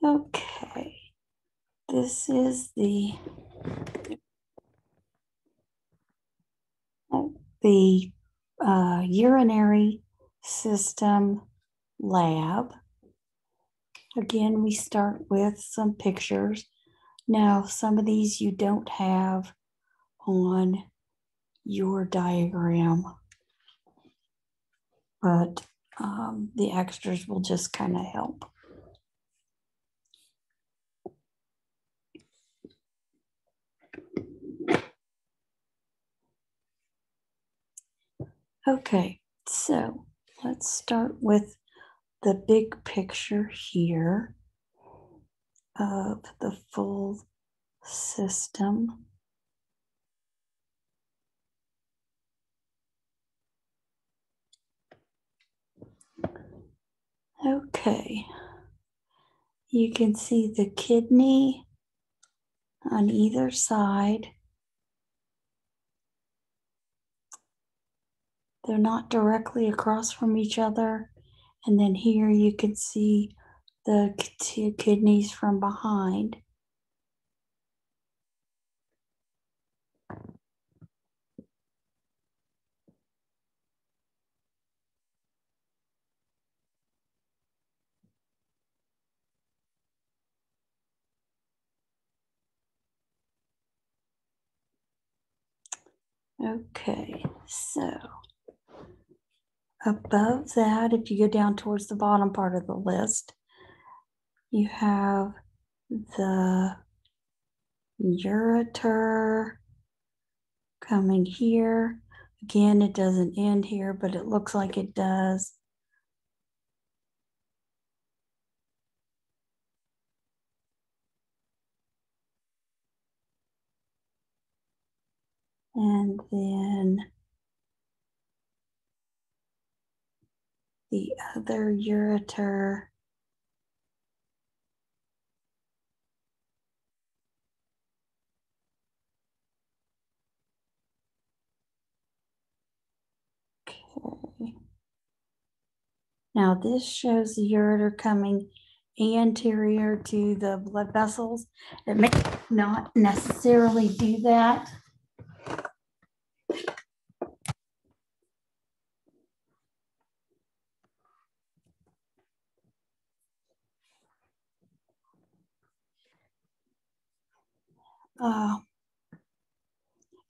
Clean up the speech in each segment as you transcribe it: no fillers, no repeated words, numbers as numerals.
Okay, this is the urinary system lab. Again, we start with some pictures. Now, some of these you don't have on your diagram, but the extras will just kind of help. Okay, so let's start with the big picture here of the full system. Okay, you can see the kidney on either side. They're not directly across from each other. And then here you can see the two kidneys from behind. Okay, so above that, if you go down towards the bottom part of the list, you have the ureter coming here. Again, it doesn't end here, but it looks like it does. And then the other ureter. Okay. Now this shows the ureter coming anterior to the blood vessels. It may not necessarily do that.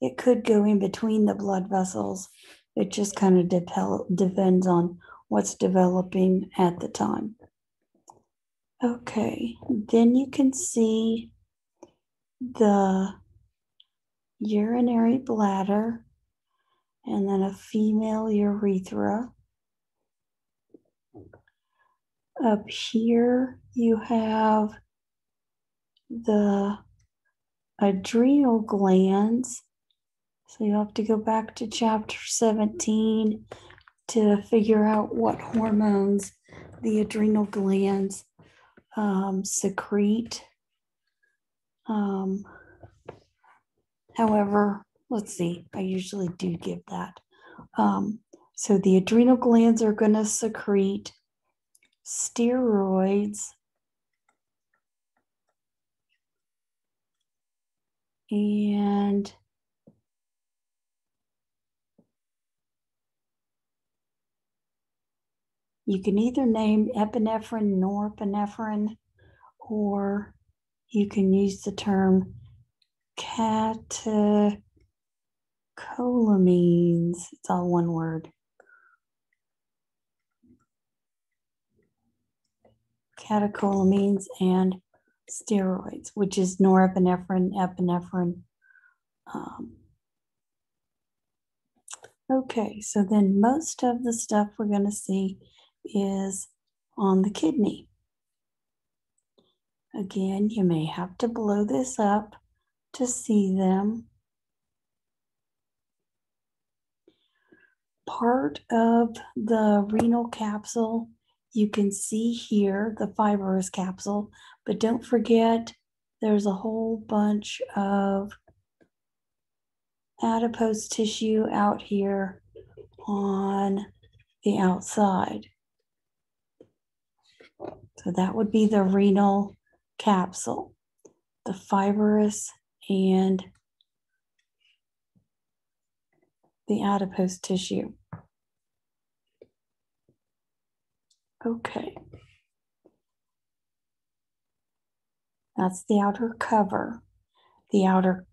It could go in between the blood vessels. It just kind of depends on what's developing at the time. Okay, then you can see the urinary bladder and then a female urethra. Up here you have the adrenal glands. So you have to go back to chapter 17 to figure out what hormones the adrenal glands secrete. However, let's see, I usually do give that. So the adrenal glands are going to secrete steroids and you can either name epinephrine, norepinephrine, or you can use the term catecholamines. It's all one word. Catecholamines and steroids, which is norepinephrine, epinephrine. Okay, so then most of the stuff we're going to see is on the kidney. Again, you may have to blow this up to see them. Part of the renal capsule, you can see here the fibrous capsule, but don't forget there's a whole bunch of adipose tissue out here on the outside. So that would be the renal capsule, the fibrous and the adipose tissue. Okay. That's the outer cover. The outer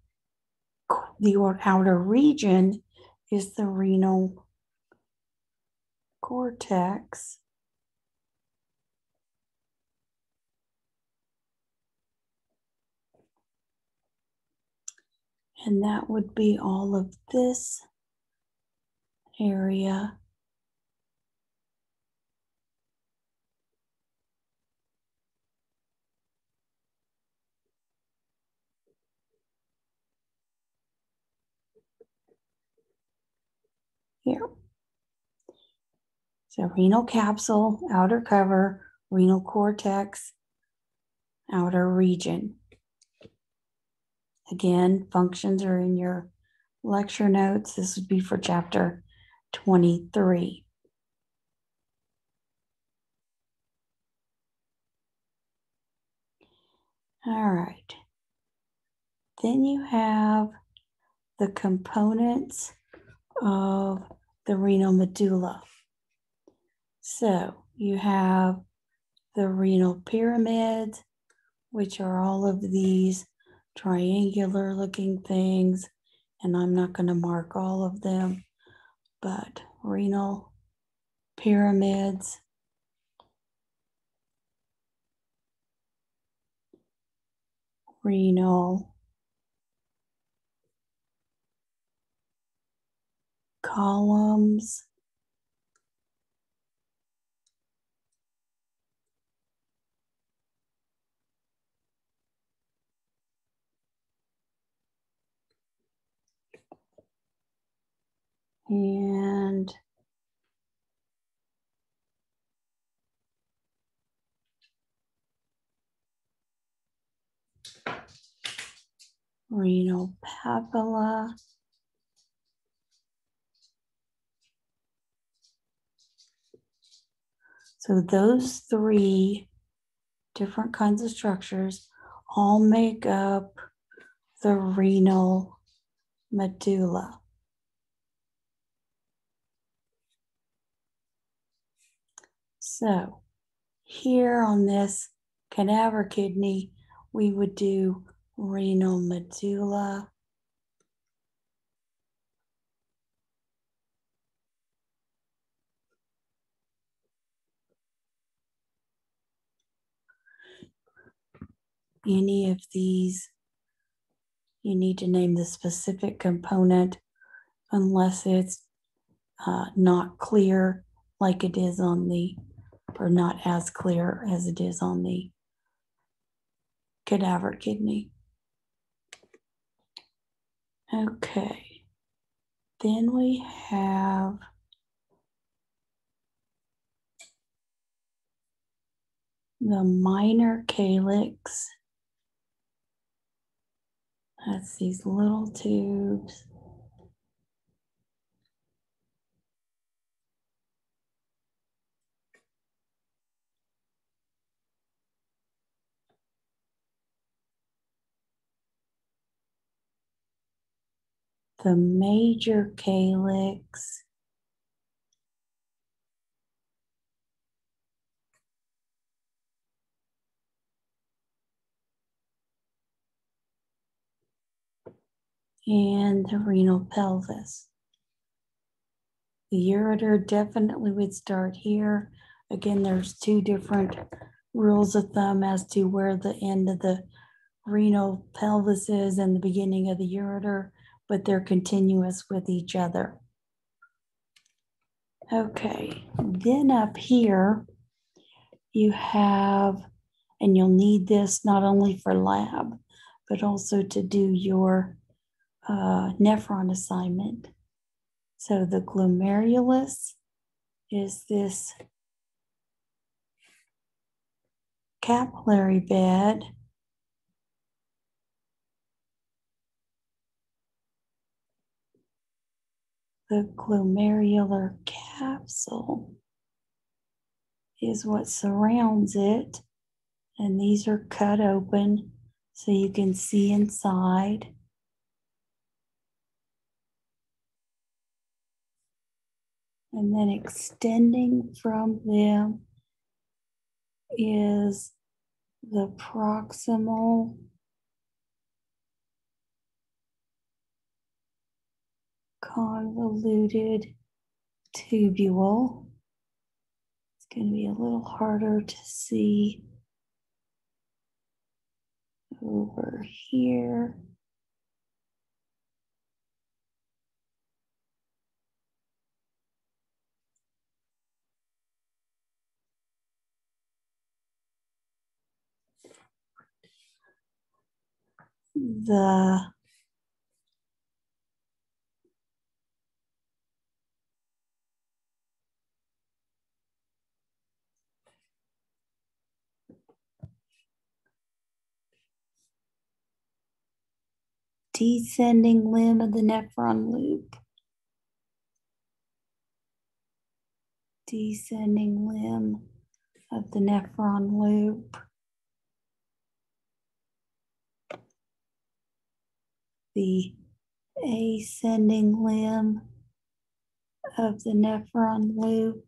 region is the renal cortex. And that would be all of this area. Here. So renal capsule, outer cover, renal cortex, outer region. Again, functions are in your lecture notes. This would be for chapter 23. All right. Then you have the components of the renal medulla. So you have the renal pyramids, which are all of these triangular looking things, and I'm not going to mark all of them, but renal pyramids, renal columns, and renal papilla. So those three different kinds of structures all make up the renal medulla. So here on this cadaver kidney, we would do renal medulla, any of these, you need to name the specific component unless it's not clear like it is on the, or not as clear as it is on the cadaver kidney. Okay, then we have the minor calyx. That's these little tubes. The major calyx. And the renal pelvis. The ureter definitely would start here. Again, there's two different rules of thumb as to where the end of the renal pelvis is and the beginning of the ureter, but they're continuous with each other. Okay, then up here you have, and you'll need this not only for lab, but also to do your nephron assignment. So the glomerulus is this capillary bed the glomerular capsule is what surrounds it, And these are cut open so you can see inside. And then extending from them is the proximal convoluted tubule. It's going to be a little harder to see over here. The descending limb of the nephron loop. Descending limb of the nephron loop. The ascending limb of the nephron loop.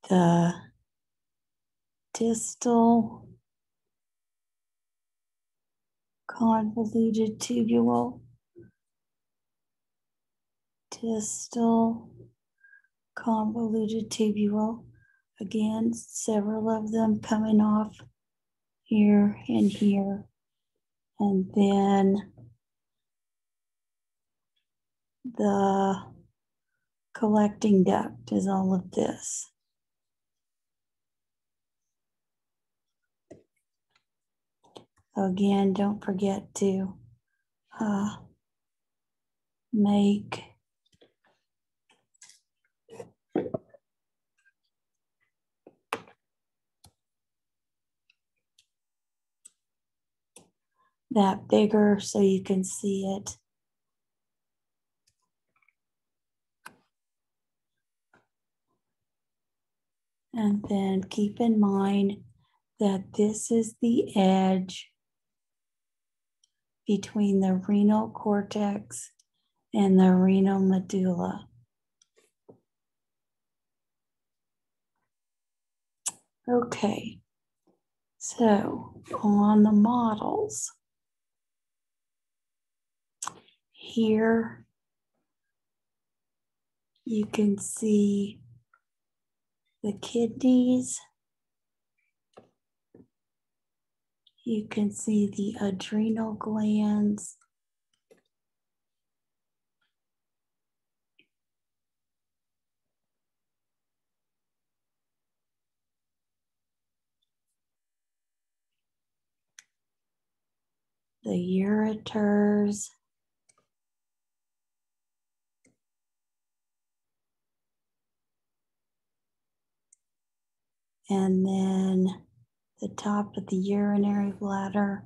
The distal convoluted tubule. Distal convoluted tubule. Again, several of them coming off here and here. And then the collecting duct is all of this. Again, don't forget to make that bigger so you can see it. And then keep in mind that this is the edge between the renal cortex and the renal medulla. Okay, so on the models, here you can see the kidneys. You can see the adrenal glands. The ureters. And then the top of the urinary bladder.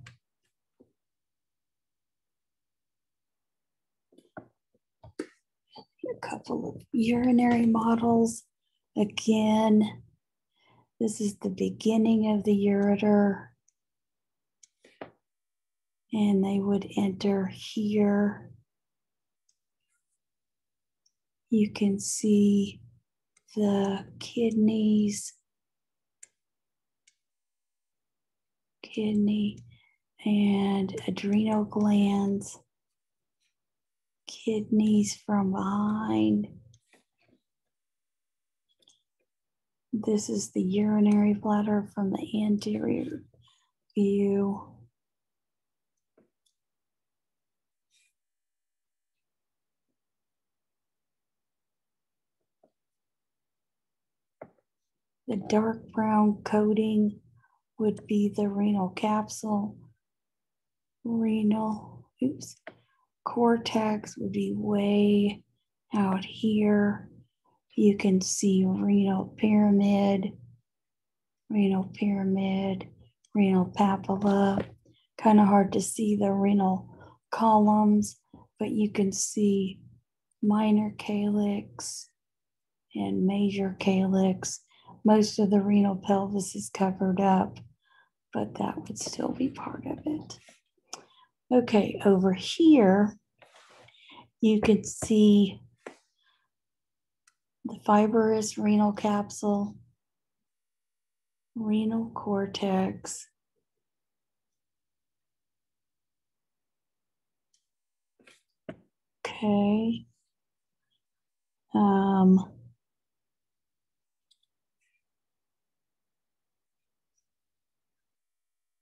A couple of urinary models. Again, this is the beginning of the ureter. And they would enter here. You can see the kidneys, kidney and adrenal glands, kidneys from behind. This is the urinary bladder from the anterior view. The dark brown coating would be the renal capsule. Cortex would be way out here. You can see renal pyramid, renal papilla, Kind of hard to see the renal columns, but you can see minor calyx and major calyx. Most of the renal pelvis is covered up, but that would still be part of it. Okay, over here, you can see the fibrous renal capsule, renal cortex, okay.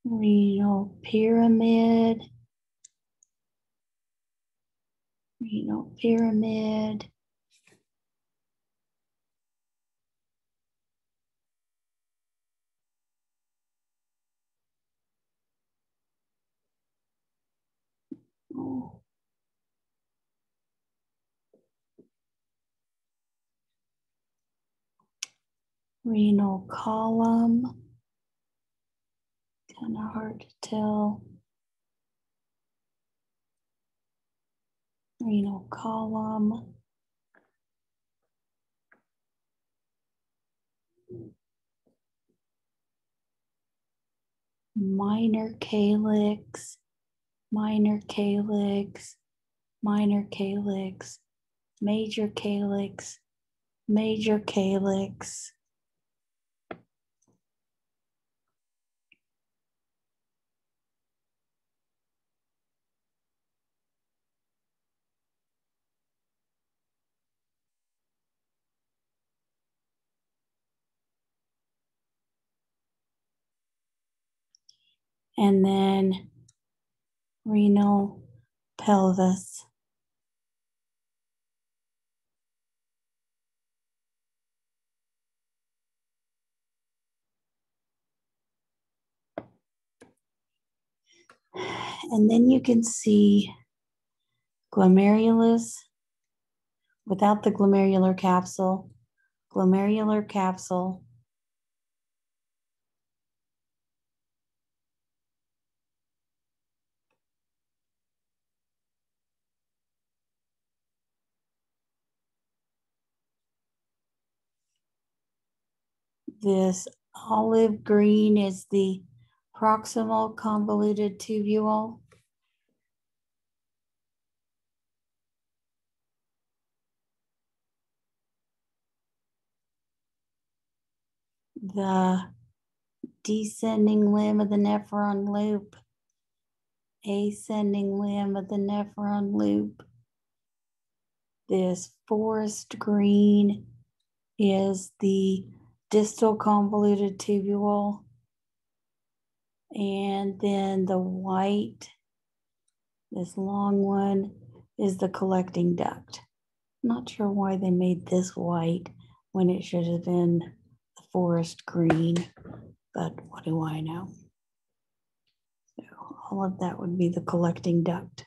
Renal pyramid, renal pyramid, oh, renal column, kind of hard to tell. Renal column, minor calyx, minor calyx, minor calyx, major calyx, major calyx. And then renal pelvis. And then you can see glomerulus without the glomerular capsule, glomerular capsule, this olive green is the proximal convoluted tubule. The descending limb of the nephron loop, ascending limb of the nephron loop. This forest green is the distal convoluted tubule. And then the white, this long one, is the collecting duct. Not sure why they made this white when it should have been the forest green, but what do I know? So all of that would be the collecting duct.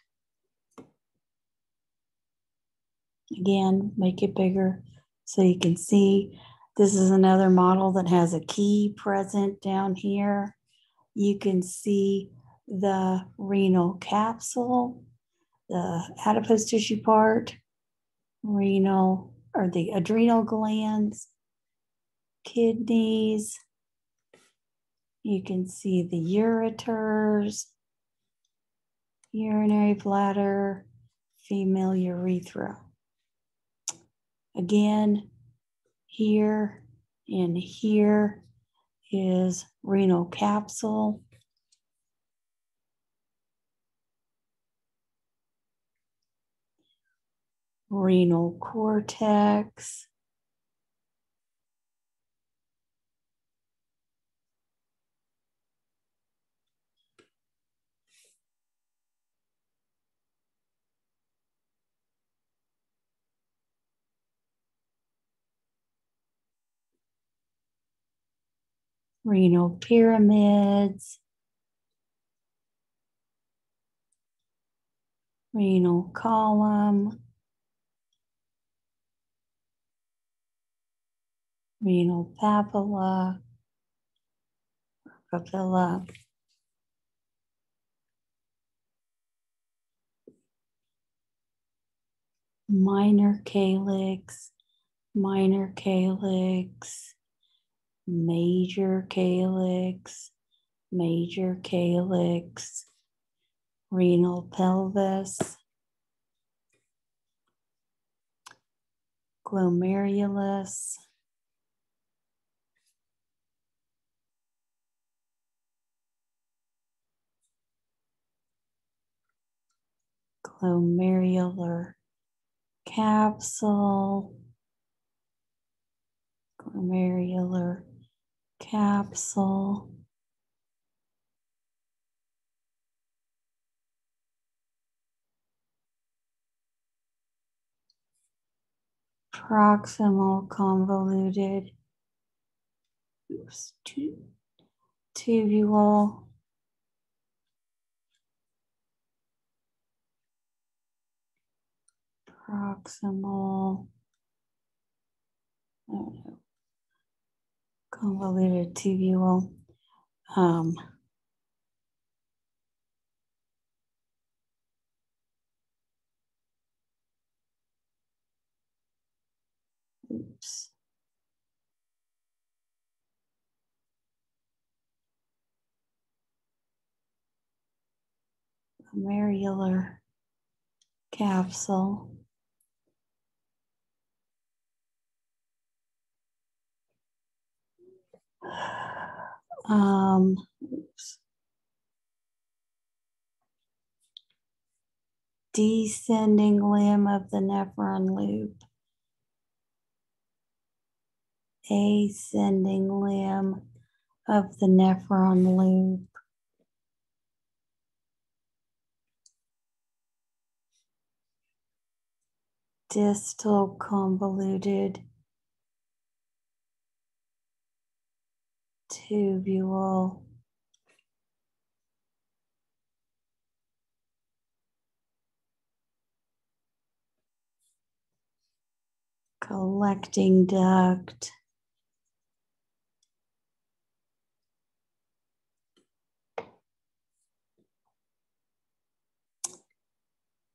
Again, make it bigger so you can see. This is another model that has a key present down here. You can see the renal capsule, the adipose tissue part, renal or the adrenal glands, kidneys. You can see the ureters, urinary bladder, female urethra. Again, here and here is renal capsule. Renal cortex. Renal pyramids. Renal column. Renal papilla. Papilla. minor calyx, minor calyx, major calyx, major calyx, renal pelvis, glomerulus, glomerular capsule, glomerular capsule, proximal convoluted tubule, proximal convoluted tubule. Oops. Glomerular capsule. Oops. Descending limb of the nephron loop. Ascending limb of the nephron loop. Distal convoluted tubule. Collecting duct.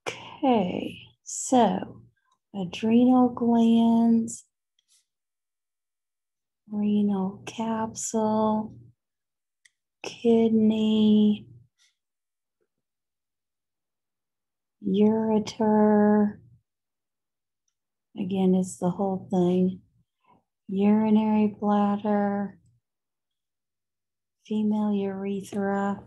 Okay, so adrenal glands, renal capsule, kidney, ureter. Again, it's the whole thing. Urinary bladder, female urethra,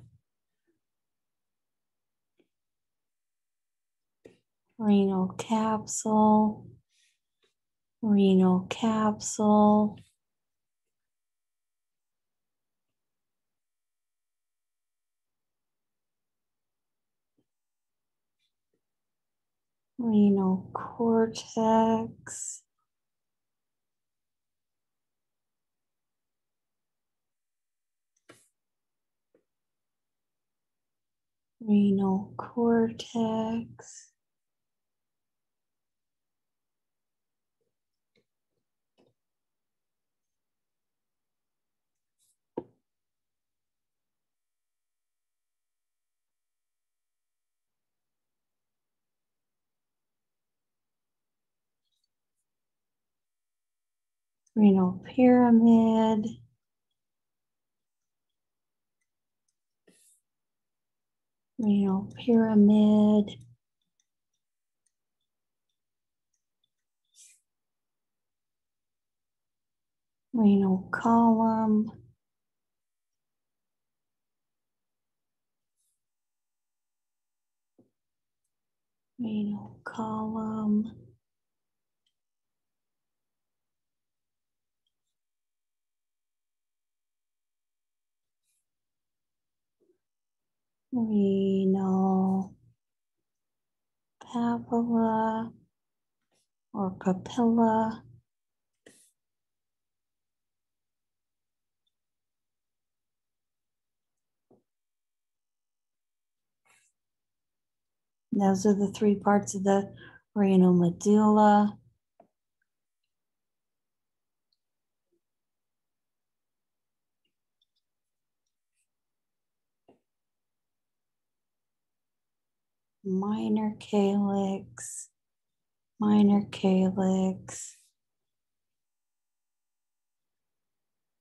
renal capsule, renal capsule, renal cortex, renal cortex, renal pyramid, renal pyramid, renal column, renal column, renal papilla or papilla, those are the three parts of the renal medulla. Minor calyx, minor calyx,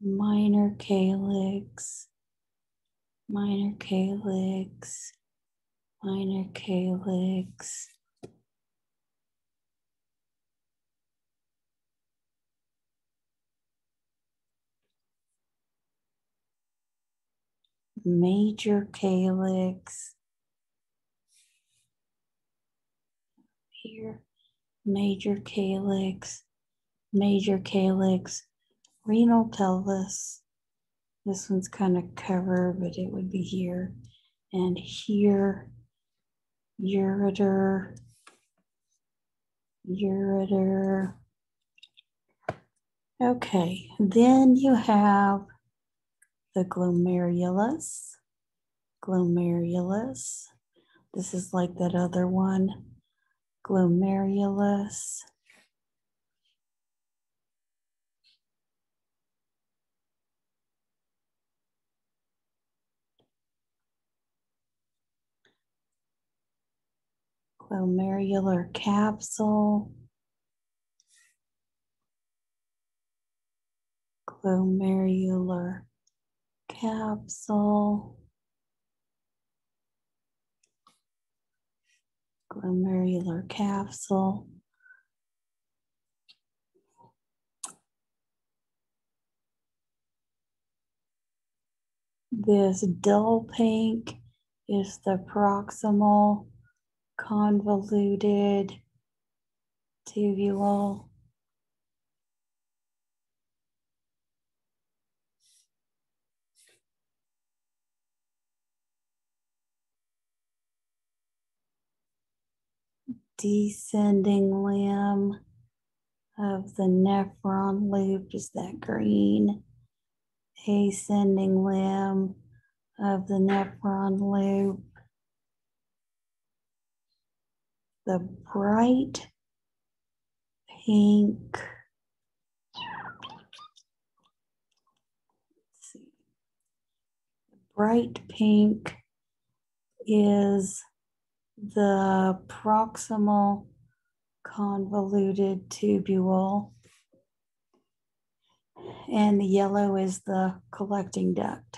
minor calyx, minor calyx, minor calyx, major calyx, here, major calyx, renal pelvis. This one's kind of covered, but it would be here and here, ureter, ureter. Okay, then you have the glomerulus, glomerulus. This is like that other one, glomerulus. Glomerular capsule, glomerular capsule, glomerular capsule. This dull pink is the proximal convoluted tubule. Descending limb of the nephron loop is that green. Ascending limb of the nephron loop. The bright pink, let's see, bright pink is the proximal convoluted tubule, and the yellow is the collecting duct.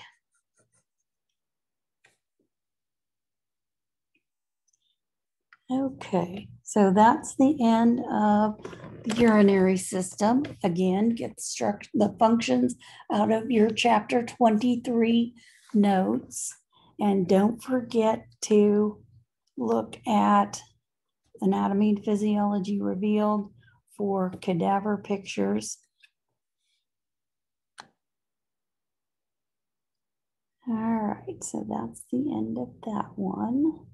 Okay, so that's the end of the urinary system. Again, get the functions out of your chapter 23 notes. And don't forget to look at Anatomy and Physiology Revealed for cadaver pictures. All right, so that's the end of that one.